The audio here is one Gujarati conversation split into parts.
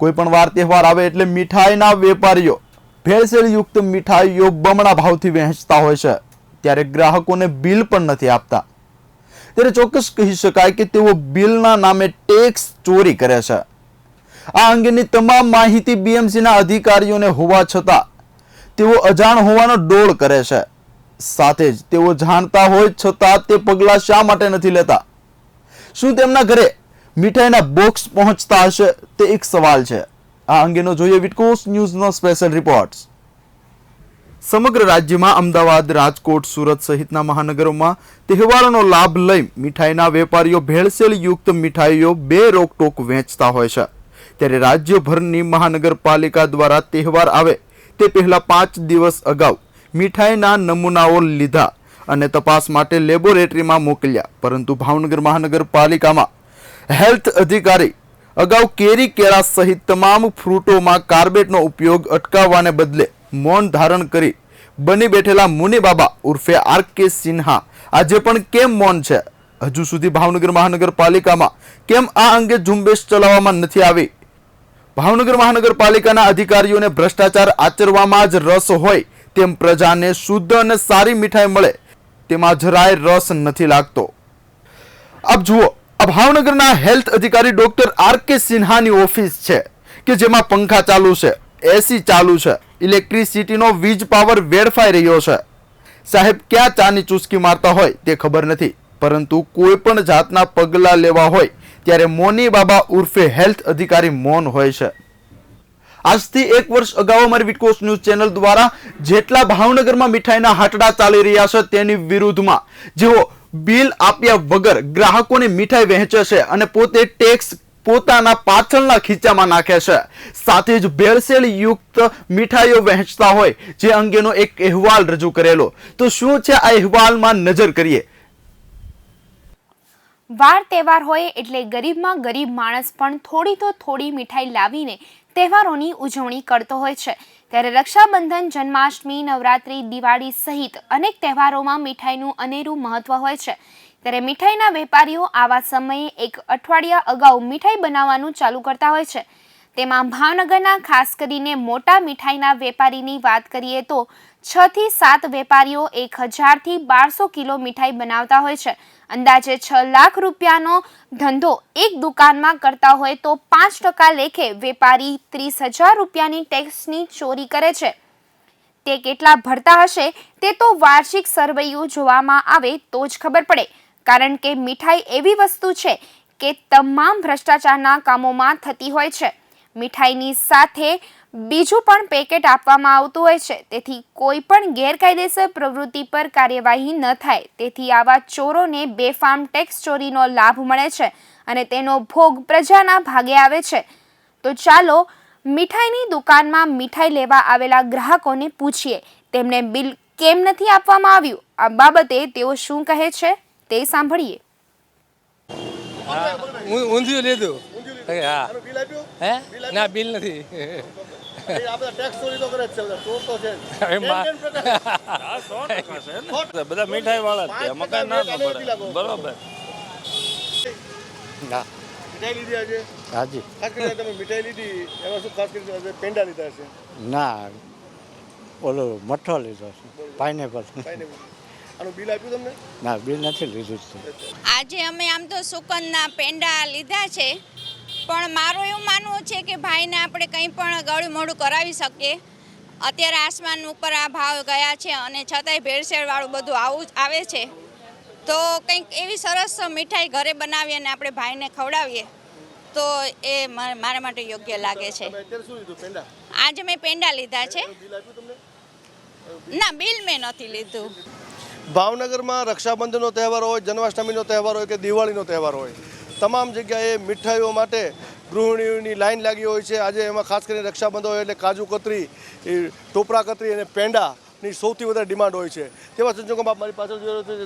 કોઈ પણ વાર તહેવાર આવે એટલે મીઠાઈના વેપારીઓ ભેળસેળયુક્ત મીઠાઈઓ બમણા ભાવથી વહેંચતા હોય છે, ત્યારે ગ્રાહકોને બિલ પણ નથી આપતા। ત્યારે ચોક્કસ કહી શકાય કે તેઓ બિલના નામે ટેક્સ ચોરી કરે છે। આ અંગેની તમામ માહિતી બીએમસીના અધિકારીઓને હોવા છતાં તેઓ અજાણ હોવાનો ડોળ કરે છે। સાથે જ તેઓ જાણતા હોય છતાં તે પગલાં શા માટે નથી લેતા? શું તેમના ઘરે મીઠાઈના બોક્સ પહોંચતા હશે? તે એક સવાલ છે। આ અંગેનો જોઈએ વિટકોસ ન્યૂઝનો સ્પેશિયલ રિપોર્ટ। સમગ્ર રાજ્યમાં અમદાવાદ, રાજકોટ, સુરત સહિતના મહાનગરોમાં તહેવારોનો લાભ લઈ મીઠાઈના વેપારીઓ ભેળસેળયુક્ત મીઠાઈઓ બે રોકટોક વેચતા હોય છે। ત્યારે રાજ્યભરની મહાનગરપાલિકા દ્વારા તહેવાર આવે તે પહેલા 5 દિવસ અગાઉ મીઠાઈના નમૂનાઓ લીધા અને તપાસ માટે લેબોરેટરીમાં મોકલ્યા, પરંતુ ભાવનગર મહાનગરપાલિકામાં હેલ્થ અધિકારી અગાઉ કેરી, કેળા સહિત તમામ ફ્રૂટોમાં કાર્બેટનો ઉપયોગ અટકાવવાને બદલે મૌન ધારણ કરી બની બેઠેલા મુની બાબા ઉર્ફે આર.કે. સિન્હા આજે પણ કેમ મૌન છે? હજુ સુધી ભાવનગર મહાનગરપાલિકામાં કેમ આ અંગે ઝુંબેશ ચલાવવામાં નથી આવી? ભાવનગર મહાનગરપાલિકાના અધિકારીઓને ભ્રષ્ટાચાર આચરવામાં જ રસ હોય તેમ પ્રજાને શુદ્ધ અને સારી મીઠાઈ મળે તેમાં જરાય રસ નથી લાગતો। આપ જુઓ, આ ભાવનગરના હેલ્થ અધિકારી ડોક્ટર આર.કે. સિન્હાની ઓફિસ છે કે જેમાં પંખા ચાલુ છે, એસી ચાલુ છે, ઇલેક્ટ્રિસિટીનો વીજ પાવર વેડફાઈ રહ્યો છે। સાહેબ ક્યાં ચાની ચુસ્કી મારતા હોય તે ખબર નથી, પરંતુ કોઈ પણ જાતના પગલાં લેવા હોય ત્યારે મોની બાબા ઉર્ફે હેલ્થ અધિકારી મૌન હોય છે। આજથી 1 વર્ષ અગાઉ અમારી વિટકોસ ન્યૂઝ ચેનલ દ્વારા જેટલા ભાવનગરમાં મીઠાઈના હાટડા ચાલી રહ્યા છે તેની વિરુદ્ધમાં જેઓ બિલ આપ્યા વગર ગ્રાહકોને મીઠાઈ વહેંચે છે અને પોતે ટેક્સ પોતાના પાછળના ખીચામાં નાખે છે, સાથે જ ભેળસેળયુક્ત મીઠાઈઓ વહેંચતા હોય જે અંગેનો એક અહેવાલ રજૂ કરેલો। તો શું છે આ અહેવાલમાં નજર કરીએ। વાર તહેવાર હોય એટલે ગરીબમાં ગરીબ માણસ પણ થોડી તો થોડી મીઠાઈ લાવીને તહેવારોની ઉજવણી કરતો હોય છે। ત્યારે રક્ષાબંધન, જન્માષ્ટમી, નવરાત્રી, દિવાળી સહિત અનેક તહેવારોમાં મીઠાઈનું અનેરું મહત્વ હોય છે। ત્યારે મીઠાઈના વેપારીઓ આવા સમયે એક અઠવાડિયા અગાઉ મીઠાઈ બનાવવાનું ચાલુ કરતા હોય છે। તેમાં ભાવનગરના ખાસ કરીને મોટા મીઠાઈના વેપારીની વાત કરીએ તો 6 થી 7 વેપારીઓ 1000 થી 1200 કિલો મીઠાઈ બનાવતા હોય છે। અંદાજે 6 લાખ રૂપિયાનો ધંધો એક દુકાનમાં કરતા હોય તો 5% લેખે વેપારી 30,000 રૂપિયાની ટેક્સની ચોરી કરે છે। તે કેટલા ભરતા હશે તે તો વાર્ષિક સરવૈયું જોવામાં આવે તો જ ખબર પડે, કારણ કે મીઠાઈ એવી વસ્તુ છે કે તમામ ભ્રષ્ટાચારના કામોમાં થતી હોય છે। મીઠાઈની સાથે બીજું પણ પેકેટ આપવામાં આવતું હોય છે, તેથી કોઈ પણ ગેરકાયદેસર પ્રવૃત્તિ પર કાર્યવાહી ન થાય, તેથી આવા ચોરોને બેફામ ટેક્સ ચોરીનો લાભ મળે છે અને તેનો ભોગ પ્રજાના ભાગે આવે છે। તો ચાલો મીઠાઈની દુકાનમાં મીઠાઈ લેવા આવેલા ગ્રાહકોને પૂછીએ તેમને બિલ કેમ નથી આપવામાં આવ્યું। આ બાબતે તેઓ શું કહે છે તે સાંભળીએ। ઊંધિયું લીધું, હા, હે ના બિલ નથી। બધા મીઠાઈ વાળા જ છે, મકાન ના પડે, બરોબર। મીઠાઈ લીધી આજે? હાજી। ખાસ કરીને તમે મીઠાઈ લીધી એમાં શું ખાસ કરીને પેંડા લીધા છે? ના, ઓલો મઠો લીધો છે, પાઇનેપલ। આનું બિલ આપ્યું તમને? ના, બિલ નથી લીધું છે। આજે અમે આમ તો સુકનના પેંડા લીધા છે, પણ મારું એવું માનવું છે કે ભાઈને આપણે કંઈ પણ ગળું મોઢું કરાવી શકીએ। અત્યારે આસમાન ઉપર આ ભાવ ગયા છે અને છતાંય ભેળસેળવાળું બધું આવું જ આવે છે, તો કંઈક એવી સરસ મીઠાઈ ઘરે બનાવીએ અને આપણે ભાઈને ખવડાવીએ તો એ મારા માટે યોગ્ય લાગે છે। અત્યારે શું લીધું? પેંડા? આજે મેં પેંડા લીધા છે। બિલ આપ્યું તમને? ના, બિલ મેં નથી લીધું। ભાવનગરમાં રક્ષાબંધનનો તહેવાર હોય, જન્માષ્ટમીનો તહેવાર હોય કે દિવાળીનો તહેવાર હોય, તમામ જગ્યાએ મીઠાઈઓ માટે ગૃહિણીઓની લાઈન લાગી હોય છે। આજે એમાં ખાસ કરીને રક્ષાબંધન હોય એટલે કાજુ કતરી, ટોપરા કતરી અને પેંડાની સૌથી વધારે ડિમાન્ડ હોય છે। તેવા સંજોગોમાં મારી પાછળ જોઈ રહ્યો છે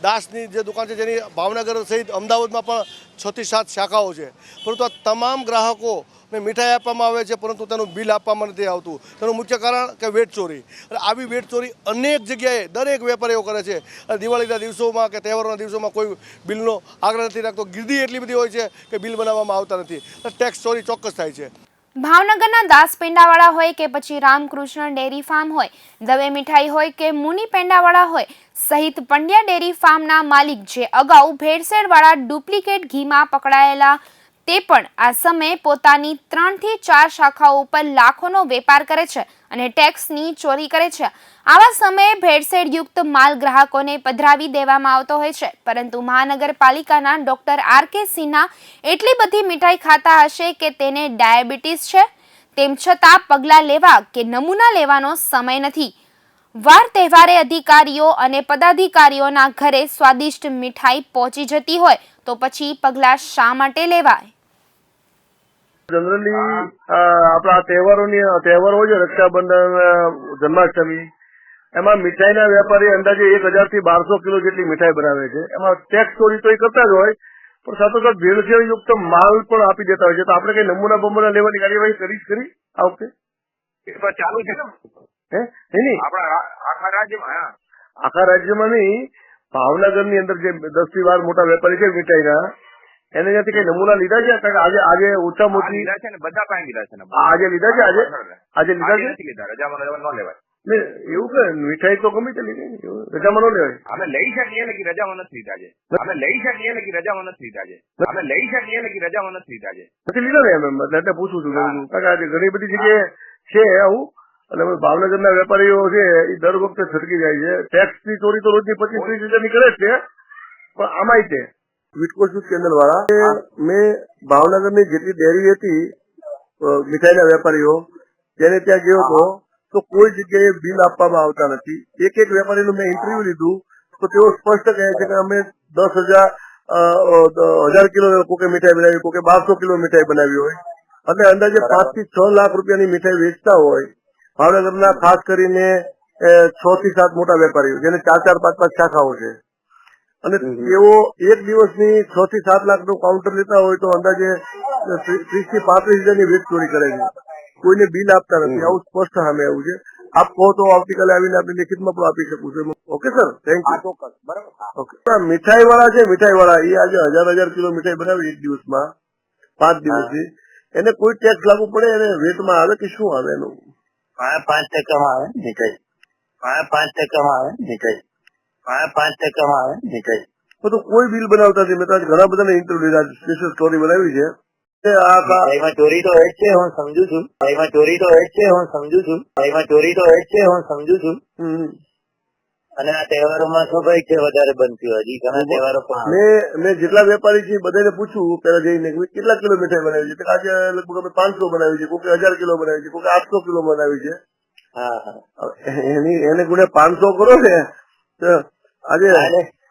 દાસની જે દુકાન છે જેની ભાવનગર સહિત અમદાવાદમાં પણ 6 થી 7 શાખાઓ છે, પરંતુ આ તમામ ગ્રાહકો ને મીઠાઈ આપવામાં આવે છે પરંતુ તેનું બિલ આપવામાં નથી આવતું. તેનું મુખ્ય કારણ કે વેટ ચોરી. અને આવી વેટ ચોરી અનેક જગ્યાએ દરેક વેપારીઓ કરે છે. અને દિવાળીના દિવસોમાં કે તહેવારોના દિવસોમાં કોઈ બિલનો આગ્રહ નથી રાખતો. ગીર્દી એટલી બધી હોય છે કે બિલ બનાવવામાં આવતા નથી. ટેક્સ ચોરી ચોક્કસ થાય છે. ભાવનગરના દાસ પેંડાવાળા હોય કે પછી રામકૃષ્ણ ડેરી ફાર્મ હોય, દવે મીઠાઈ હોય કે મુનિ પેંડાવાળા હોય સહિત પંડ્યા ડેરી ફાર્મના માલિક જે અગાઉ ભેળસેળવાળા ડુપ્લિકેટ ઘીમાં પકડાયેલા તે પણ આ સમયે પોતાની 3 થી 4 શાખાઓ ઉપર લાખોનો વેપાર કરે છે અને ટેક્સની ચોરી કરે છે. આવા સમયે ભેળસેળયુક્ત માલ ગ્રાહકોને પધરાવી દેવામાં આવતો હોય છે. પરંતુ મહાનગરપાલિકાના ડોક્ટર આર.કે. સિન્હા એટલી બધી મીઠાઈ ખાતા હશે કે તેને ડાયાબિટીસ છે, તેમ છતાં પગલાં લેવા કે નમૂના લેવાનો સમય નથી. વાર તહેવારે અધિકારીઓ અને પદાધિકારીઓના ઘરે સ્વાદિષ્ટ મીઠાઈ પહોંચી જતી હોય તો પછી પગલાં શા માટે લેવાય? જનરલી આપણા તહેવારો હોય છે, રક્ષાબંધન, જન્માષ્ટમી, એમાં મીઠાઈના વેપારી અંદાજે 1000 થી 1200 કિલો જેટલી મીઠાઈ બનાવે છે. એમાં ટેક્સ ચોરી તો એ કરતા જ હોય, પણ સાથોસાથ ભેળસેળયુક્ત માલ પણ આપી દેતા હોય છે. તો આપણે કઈ નમૂના લેવાની કાર્યવાહી કરી આ વખતે ચાલુ છે હે નહીં આપણા આખા રાજ્યમાં. આખા રાજ્યમાં નહીં, ભાવનગરની અંદર જે 10 થી 12 મોટા વેપારી છે મીઠાઈના, એને ત્યાંથી કઈ નમૂના લીધા છે? કારણ કે આજે ઓછામાં ઓછી લીધા છે ને, બધા પાસે લીધા છે ને. આજે લીધા છે, આજે લીધા છે. નથી લીધા, રજામાં ન લેવાય. એવું કે મીઠાઈ તો ગમે તે લીધી, રજામાં ન લેવાય. અમે લઈ શકીએ ને કે રજામાં નથી લીધા છે. અમે લઈ શકીએ ને કે રજામાં નથી લીધા છે. અમે લઈ શકીએ ને કે રજામાં નથી લીધા છે. નથી લીધા ને એમ એટલે પૂછું છું. કારણ કે આજે ઘણી બધી જગ્યાએ છે આવું. અને ભાવનગરના વેપારીઓ છે એ દર વખતે છટકી જાય છે. ટેક્સ ની ચોરી તો રોજની 25-30 હજારની કરે જ છે, પણ આમાંય તે વિટકો કેન્દ્ર વાળા મેં ભાવનગરની જેટલી ડેરી હતી મીઠાઈના વેપારીઓ તેને ત્યાં ગયો હતો તો કોઈ જગ્યાએ બિલ આપવામાં આવતા નથી. એક વેપારીનું મેં ઇન્ટરવ્યુ લીધું તો તેઓ સ્પષ્ટ કહે છે કે અમે 10,000 કિલો કોકે મીઠાઈ બનાવી, કોકે 1200 કિલો મીઠાઈ બનાવી હોય, એટલે અંદાજે 5 થી 6 લાખ રૂપિયાની મીઠાઈ વેચતા હોય. ભાવનગરના ખાસ કરીને 6 થી 7 મોટા વેપારીઓ જેને 4-4, 5-5 શાખાઓ છે, અને તેઓ એક દિવસની 6 થી 7 લાખનું કાઉન્ટર લેતા હોય તો અંદાજે 30 થી 35 હજારની વેચ ચોરી કરે છે. કોઈને બિલ આપતા નથી. આવું સ્પષ્ટ સામે આવ્યું છે. આપ કહો તો આવતીકાલે આવીને આપણે લિખિતમાં પણ આપી શકું છું. Okay sir, thank you. ચોક્કસ, બરાબર. ઓકે. મીઠાઈ વાળા છે, મીઠાઈ વાળા એ આજે 1000 કિલો મીઠાઈ બનાવી એક દિવસમાં, 5 દિવસથી, એને કોઈ ટેક્સ લાગુ પડે એને વેટમાં આવે કે શું આવે એનું? 5% આવે મીઠાઈ. 5% આવે મીઠાઈ. 5% આવે મીઠાઈ. તો કોઈ બિલ બનાવતા નથી. મેં તો ઘણા બધાને ઇન્ટરવ્યુ લીધા, સ્પેશિયલ સ્ટોરી બનાવી છે. એમાં ચોરી તો હોય છે, હું સમજુ છું. એમાં ચોરી તો હોય છે, હું સમજુ છું. એમાં ચોરી તો હોય છે, હું સમજુ છું. અને આ તહેવારોમાં સ્વાભાવિક છે વધારે બનતી હોય. હજી ઘણા તહેવારો પણ મેં જેટલા વેપારી છે બધાને પૂછ્યું પેલા જઈને કેટલા કિલો મીઠાઈ બનાવી છે. આજે લગભગ અમે 500 બનાવી છે, કોઈ 1000 કિલો બનાવી છે, કોઈ 800 કિલો બનાવી છે. એને ગુણે 500 કરો ને તો આજે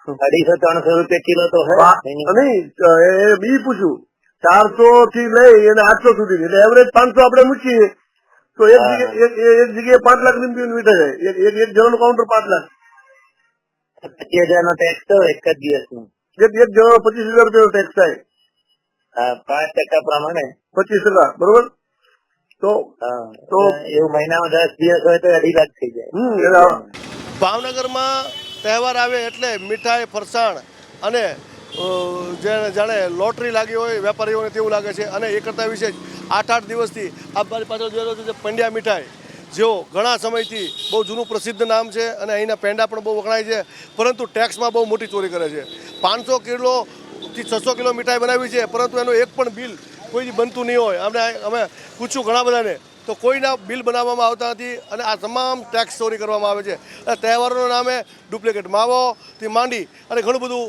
250-300 રૂપિયા કિલો તો હોય નહીં. બી પૂછ્યું 400 થી લઈ અને 800 સુધી, એટલે એવરેજ 500 આપણે મૂકીએ તો એક જગ્યાએ 5 લાખ ની મીઠાઈ જાય. એક જણાનું કાઉન્ટર 5 લાખ. 25,000 નો ટેક્સ તો એક જ દિવસનો. એક જણો 25,000 રૂપિયાનો ટેક્સ થાય. 5% પ્રમાણે 25%, બરોબર. તો એવું મહિનામાં 10 દિવસ હોય તો 2.5 લાખ થઈ જાય. ભાવનગરમાં તહેવાર આવે એટલે મીઠાઈ, ફરસાણ અને જાણે લોટરી લાગી હોય વેપારીઓને તેવું લાગે છે. અને એ કરતાં વિશેષ 8 દિવસથી આ મારી પાછળ જોયેલો છે પંડ્યા મીઠાઈ, જેઓ ઘણા સમયથી બહુ જૂનું પ્રસિદ્ધ નામ છે અને અહીંના પેંડા પણ બહુ વખણાય છે, પરંતુ ટેક્સમાં બહુ મોટી ચોરી કરે છે. 500 કિલોથી 600 કિલો મીઠાઈ બનાવી છે, પરંતુ એનું એક પણ બિલ કોઈ બનતું નહીં હોય. અમે પૂછ્યું ઘણા બધાને તો કોઈના બિલ બનાવવામાં આવતા નથી અને આ તમામ ટેક્સ ચોરી કરવામાં આવે છે. તહેવારોના નામે ડુપ્લિકેટ માવોથી માંડી અને ઘણું બધું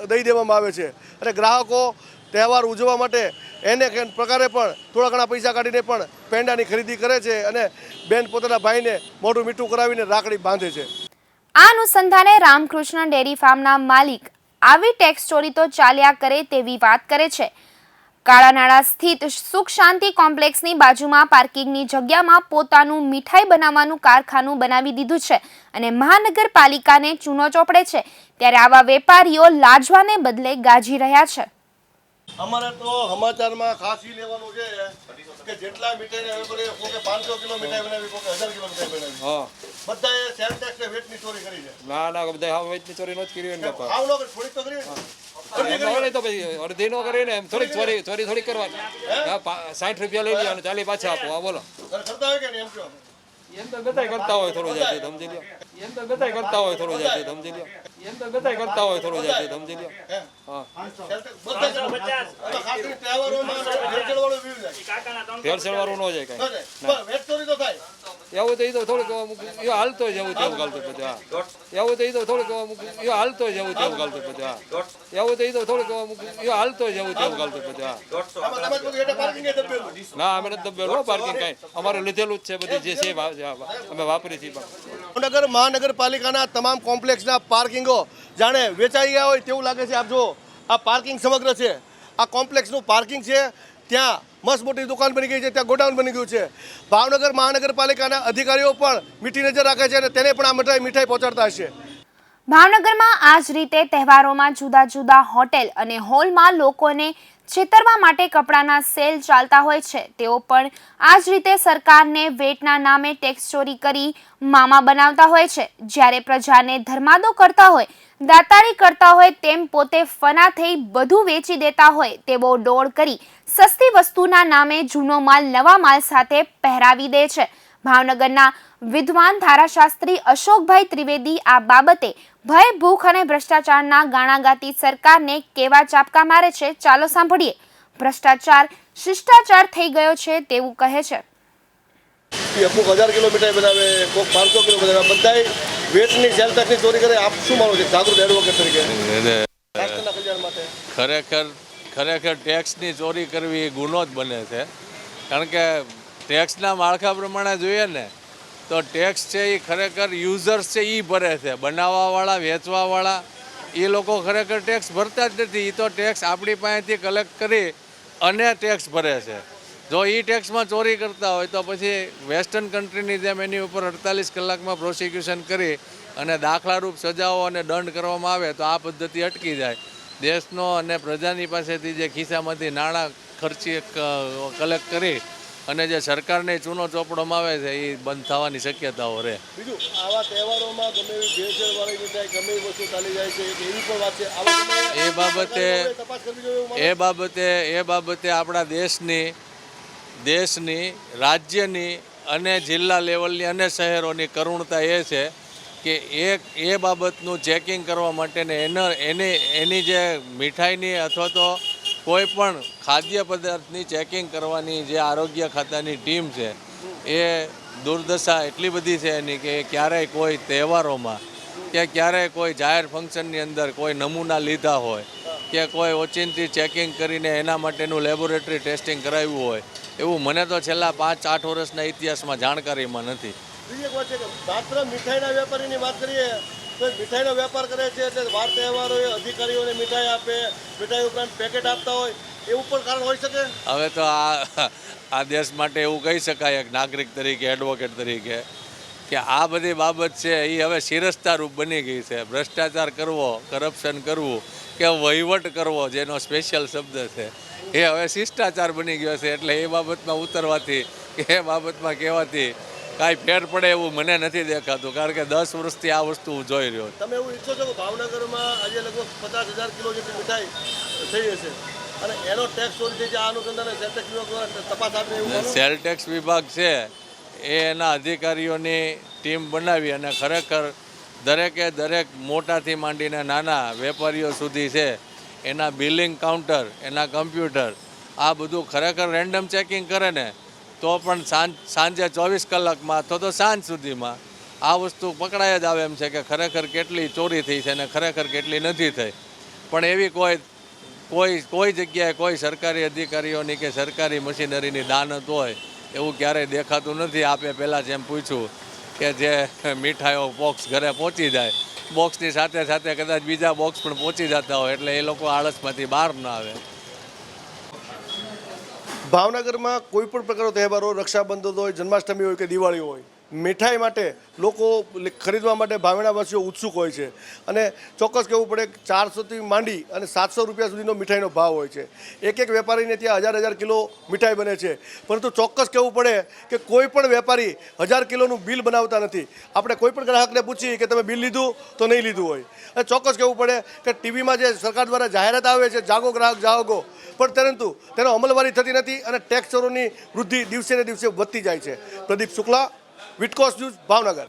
દઈ દેવામાં આવે છે. અને ગ્રાહકો તહેવાર ઉજવવા માટે એને પ્રકારે પણ થોડા ઘણા પૈસા કાઢીને પણ પેંડાની ખરીદી કરે છે અને બેન પોતાના ભાઈને મોઢું મીઠું કરાવીને રાખડી બાંધે છે. આ અનુસંધાને રામકૃષ્ણ ડેરી ફાર્મના માલિક આવી ટેક્સ ચોરી તો ચાલ્યા કરે તેવી વાત કરે છે. કાળાનાળા સ્થિત સુખ શાંતિ કોમ્પ્લેક્સની બાજુમાં પાર્કિંગની જગ્યામાં પોતાનું મીઠાઈ બનાવવાનું કારખાનું બનાવી દીધું છે અને મહાનગરપાલિકાને ચૂનો ચોપડે છે. ત્યારે આવા વેપારીઓ લાજવાને બદલે ગાજી રહ્યા છે. અમારે તો સમાચારમાં ખાસ ઈ લેવાનું છે કે જેટલા મીઠાઈ વેપારી કોકે 500 કિલો મીઠાઈ બનાવી, કોકે 1000 કિલો મીઠાઈ બનાવી, હા બધાએ સેલ ટેક્સ ને વેટની ચોરી કરી છે. ના ના બધા હાવ વેચની ચોરી નથી કરી ને બાપા. આવ નો કરી, થોડીક તો કરી ને. તો પછી અડધી નો કરીને એમ થોડીક થોડી કરવાની. 60 રૂપિયા લઈ લ્યો અને 40 પાછા આપો. હા બોલો. કરતા હોય કે નહીં એમ કહો. એમ તો બધાય કરતા હોય થોડું જાજુ સમજી લ્યો. એમ તો બધાય કરતા હોય થોડું જાજુ સમજી લ્યો. એમ તો બધાય કરતા હોય થોડું જાજુ સમજી લ્યો. હા બધા ખાસ કરીને તહેવારોમાં ભેળસેળવાળું વ્યૂ જાય. ભેળસેળ વાળું ન જાય કાંઈ. પણ વેટ ચોરી તો થાય. એવું તો એ તો થોડુંક એ હાલતો જ એવું તેવું ગાલતું બધું. હા એવું તો એ તો થોડુંક એ હાલતો જ એવું તેવું ગાલતું બધું. હા એવું તો એ તો થોડુંક એ હાલતો જ એવું તેવું ગાલતું બધું. હા આમાં તમે બધું એટલે પાર્કિંગ એ દબેલું. ના અમે નથી દબેલું પાર્કિંગ કાંઈ. અમારે લીધેલું જ છે બધી જે છે અમે વાપરી છીએ. ભાવનગર મહાનગરપાલિકાના તમામ કોમ્પ્લેક્સના પાર્કિંગો જાણે વેચાઈ ગયા હોય તેવું લાગે છે. આપ જો આ પાર્કિંગ સમગ્ર છે, આ કોમ્પ્લેક્સનું પાર્કિંગ છે. ત્યાં મસ્ત મોટી દુકાન બની ગઈ છે, ત્યાં ગોડાઉન બની ગયું છે. ભાવનગર મહાનગરપાલિકાના અધિકારીઓ પણ મીઠી નજર રાખે છે અને તેને પણ આ મીઠાઈ પહોંચાડતા હશે. ભાવનગરમાં આ જ રીતે તહેવારોમાં જુદા જુદા હોટેલ અને હોલમાં લોકોને છેતરવા માટે કપડાના સેલ ચાલતા હોય છે. તેઓ પણ આ જ રીતે સરકારને વેટના નામે ટેક્સ ચોરી કરી મામા બનાવતા હોય છે. જ્યારે પ્રજાને ધર્માદો કરતા હોય, દાતારી કરતા હોય તેમ પોતે ફના થઈ બધું વેચી દેતા હોય તેવો ડોળ કરી સસ્તી વસ્તુના નામે જૂનો માલ નવા માલ સાથે પહેરાવી દે છે. ભાવનગરના વિદ્વાન ધારાશાસ્ત્રી અશોકભાઈ ત્રિવેદી આ બાબતે ભય, ભૂખ અને ભ્રષ્ટાચારના ગાણા ગાતી સરકારને કેવા ચાપકા મારે છે, ચાલો સાંભળીએ. ભ્રષ્ટાચાર શિષ્ટાચાર થઈ ગયો છે તેવું કહે છે. અમુક 1000 કિલો મીઠાઈ બનાવે, કોઈક 500 કિલો બનાવે, બધાય વેટની સેલ ટેક્સની ચોરી કરે. આપ શું માનો છો જાગૃત એડવોકેટ તરીકે રાષ્ટ્રના કલ્યાણ માટે? ખરેખર ટેક્સની ચોરી કરવી એ ગુનો જ બને છે. કારણ કે ટેક્સના માળખા પ્રમાણે જોઈએ ને તો ટેક્સ છે એ ખરેખર યુઝર્સ છે એ ભરે છે. બનાવવાવાળા, વેચવાવાળા એ લોકો ખરેખર ટેક્સ ભરતા જ નથી. એ તો ટેક્સ આપણી પાસેથી કલેક્ટ કરી અને ટેક્સ ભરે છે. જો એ ટેક્સમાં ચોરી કરતા હોય તો પછી વેસ્ટર્ન કન્ટ્રીની જેમ એની ઉપર 48 કલાકમાં પ્રોસિક્યુશન કરી અને દાખલારૂપ સજાઓ અને દંડ કરવામાં આવે તો આ પદ્ધતિ અટકી જાય. દેશનો અને પ્રજાની પાસેથી જે ખિસ્સામાંથી નાણાં ખર્ચી કલેક્ટ કરી અને જે સરકારને ચૂનો ચોપડવામાં આવે છે એ બંધ થવાની શક્યતાઓ રહે. બીજું આવા તહેવારોમાં ગમે એવી ભેળસેળવાળી મીઠાઈ, ગમે એવી વસ્તુ ચાલી જાય છે, એવી પણ વાત છે. એ બાબતે આપણા દેશની રાજ્યની અને જિલ્લા લેવલની અને શહેરોની કરુણતા એ છે કે એ બાબતનું ચેકિંગ કરવા માટે ને એની જે મીઠાઈની અથવા તો કોઈ પણ ખાદ્ય પદાર્થની ચેકિંગ કરવાની જે આરોગ્ય ખાતાની ટીમ છે એ દુર્દશા એટલી બધી છે એની કે ક્યારેય કોઈ તહેવારોમાં કે ક્યારેય કોઈ જાહેર ફંક્શનની અંદર કોઈ નમૂના લીધા હોય કે કોઈ ઓચિંતી ચેકિંગ કરીને એના માટેનું લેબોરેટરી ટેસ્ટિંગ કરાવ્યું હોય એવું મને તો છેલ્લા 5-8 વર્ષના ઇતિહાસમાં જાણકારીમાં નથી. બીજી એક વાત છે કે માત્ર મીઠાઈના વેપારીની વાત કરીએ તો મીઠાઈનો વેપાર કરે છે એટલે વાર તહેવારોએ અધિકારીઓને મીઠાઈ આપે, મીઠાઈ ઉપરાંત પેકેટ આપતા હોય, એવું પણ કારણ હોઈ શકે. હવે તો આ દેશ માટે એવું કહી શકાય એક નાગરિક તરીકે, એડવોકેટ તરીકે કે આ બધી બાબત છે એ હવે શિરસ્તારૂપ બની ગઈ છે. ભ્રષ્ટાચાર કરવો, કરપ્શન કરવું કે વહીવટ કરવો જેનો સ્પેશિયલ શબ્દ છે એ હવે શિષ્ટાચાર બની ગયો છે. એટલે એ બાબતમાં ઉતરવાથી કે એ બાબતમાં કહેવાથી કાંઈ ફેર પડે એવું મને નથી દેખાતું. કારણ કે 10 વર્ષથી આ વસ્તુ હું જોઈ રહ્યો છું. તમે એવું ઈચ્છો છો કે ભાવનગરમાં આજે લગભગ 50,000 કિલો જેટલી મીઠાઈ થઈ હશે અને એનો ટેક્સ ચોરી થઈ જાય, આ અનુસંધાને સેલ ટેક્સ વિભાગ દ્વારા તપાસ આપે એવું? સેલ ટેક્સ વિભાગ છે એ એના અધિકારીઓની ટીમ બનાવી અને ખરેખર દરેક મોટાથી માંડીને નાના વેપારીઓ સુધી છે એના બિલિંગ કાઉન્ટર, એના કમ્પ્યુટર આ બધું ખરેખર રેન્ડમ ચેકિંગ કરે ને તો પણ સાંજે 24 કલાકમાં અથવા તો સાંજ સુધીમાં આ વસ્તુ પકડાય જ આવે એમ છે કે ખરેખર કેટલી ચોરી થઈ છે અને ખરેખર કેટલી નથી થઈ. પણ એવી કોઈ જગ્યાએ કોઈ સરકારી અધિકારીઓની કે સરકારી મશીનરીની દાનત હોય એવું ક્યારેય દેખાતું નથી. આપે પહેલાં જેમ પૂછ્યું કે જે મીઠાઈઓ બોક્સ ઘરે પહોંચી જાય, બોક્સની સાથે સાથે કદાચ બીજા બોક્સ પણ પહોંચી જતા હોય એટલે એ લોકો આળસમાંથી બહાર ના આવે. ભાવનગરમાં કોઈ પણ પ્રકારનો તહેવાર હોય, રક્ષાબંધન હોય, જન્માષ્ટમી હોય કે દિવાળી હોય, મીઠાઈ માટે લોકો ખરીદવા માટે ભાવેણાવાસીઓ ઉત્સુક હોય છે અને ચોક્કસ કહેવું પડે કે 400થી માંડી અને 700 રૂપિયા સુધીનો મીઠાઈનો ભાવ હોય છે. એક વેપારીને ત્યાં હજાર કિલો મીઠાઈ બને છે, પરંતુ ચોક્કસ કહેવું પડે કે કોઈ પણ વેપારી 1000 કિલોનું બિલ બનાવતા નથી. આપણે કોઈ પણ ગ્રાહકને પૂછીએ કે તમે બિલ લીધું તો નહીં લીધું હોય. અને ચોક્કસ કહેવું પડે કે ટીવીમાં જે સરકાર દ્વારા જાહેરાત આવે છે જાગો ગ્રાહક જાગો, પણ પરંતુ તેનો અમલવારી થતી નથી અને ટેક્સ ચોરોની વૃદ્ધિ દિવસે ને દિવસે વધતી જાય છે. પ્રદીપ શુક્લા, વિટકોસ ન્યૂઝ, ભાવનગર.